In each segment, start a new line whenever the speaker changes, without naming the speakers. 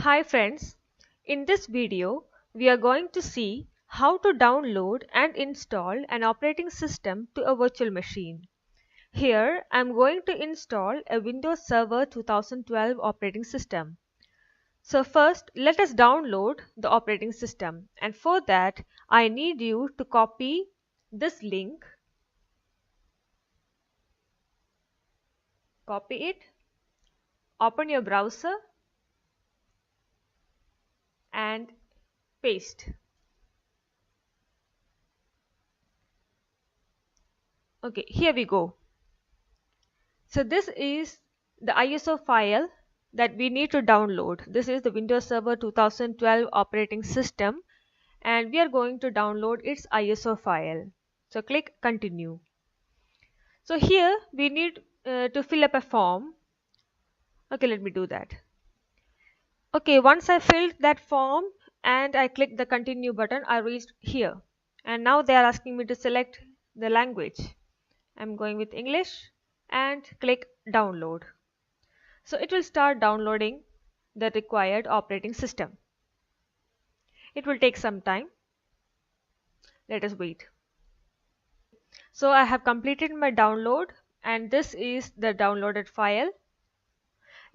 Hi friends, in this video we are going to see how to download and install an operating system to a virtual machine. Here I am going to install a Windows Server 2012 operating system. So first let us download the operating system, and for that I need you to copy this link, copy it, open your browser and paste. Okay, here we go. So this is the ISO file that we need to download. This is the Windows Server 2012 operating system and we are going to download its ISO file. So click continue. So here we need to fill up a form. Okay, let me do that. Okay, once I filled that form and I click the continue button, I reached here. And now they are asking me to select the language. I'm going with English and click download. So it will start downloading the required operating system. It will take some time. Let us wait. So I have completed my download and this is the downloaded file.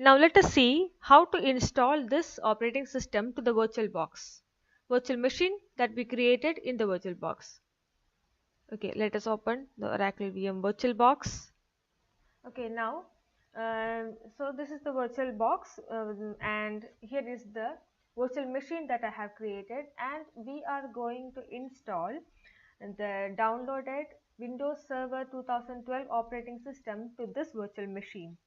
Now let us see how to install this operating system to the virtual machine that we created in the VirtualBox. Okay, let us open the Oracle VM VirtualBox. Okay, now so this is the VirtualBox and here is the virtual machine that I have created, and we are going to install the downloaded Windows Server 2012 operating system to this virtual machine.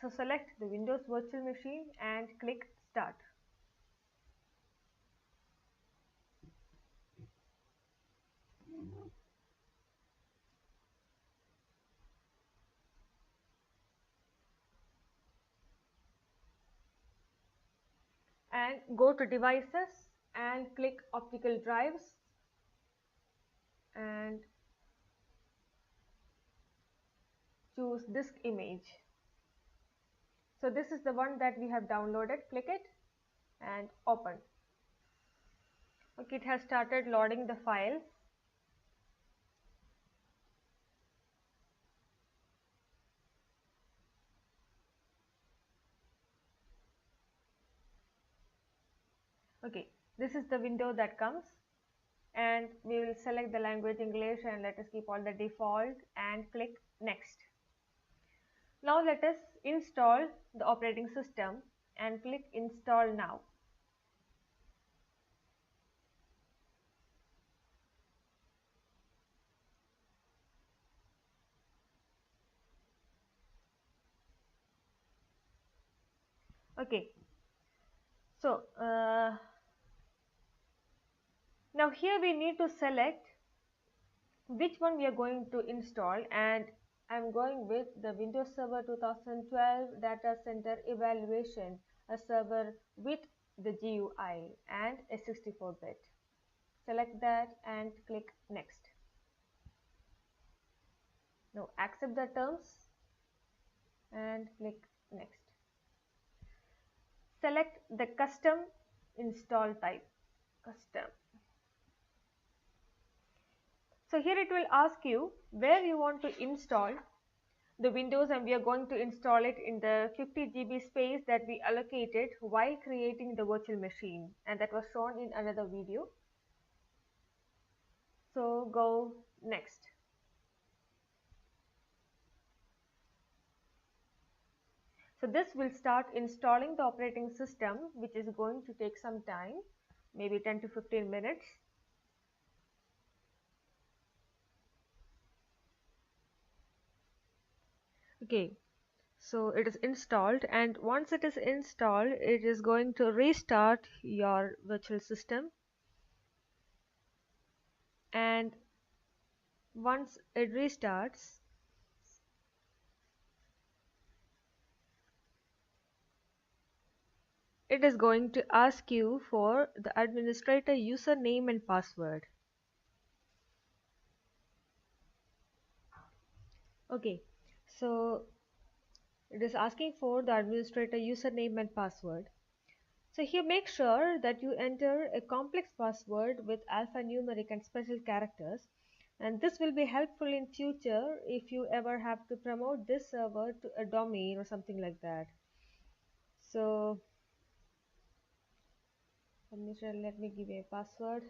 So select the Windows virtual machine and click start. And go to devices and click optical drives and choose disk image. So this is the one that we have downloaded. Click it and open. Okay, it has started loading the files. Okay, this is the window that comes, and we will select the language English and let us keep all the default and click next. Now let us install the operating system and click install now. Okay, so now here we need to select which one we are going to install, and I'm going with the Windows Server 2012 Data Center Evaluation, a server with the GUI and a 64-bit. Select that and click next. Now accept the terms and click next. Select the custom install type, custom. So here it will ask you where you want to install the Windows, and we are going to install it in the 50 GB space that we allocated while creating the virtual machine, and that was shown in another video. So go next. So this will start installing the operating system, which is going to take some time, maybe 10 to 15 minutes. Okay, so it is installed, and once it is installed, it is going to restart your virtual system, and once it restarts, it is going to ask you for the administrator username and password. Okay, so it is asking for the administrator username and password. So here make sure that you enter a complex password with alphanumeric and special characters, and this will be helpful in future if you ever have to promote this server to a domain or something like that. So let me give you a password.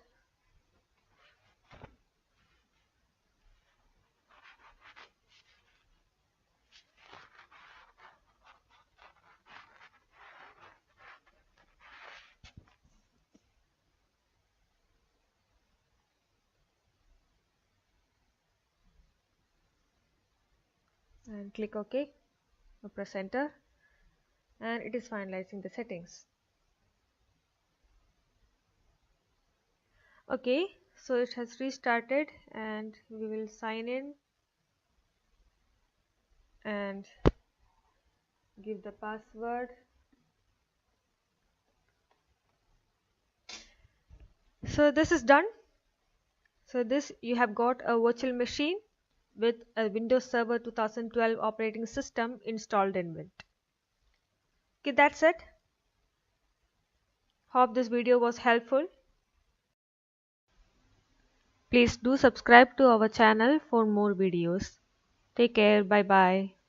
And click OK or press enter, and it is finalizing the settings. Okay, so it has restarted and we will sign in and give the password. So this is done. So this, you have got a virtual machine with a Windows Server 2012 operating system installed in it. Okay, that's it. Hope this video was helpful. Please do subscribe to our channel for more videos. Take care. Bye bye.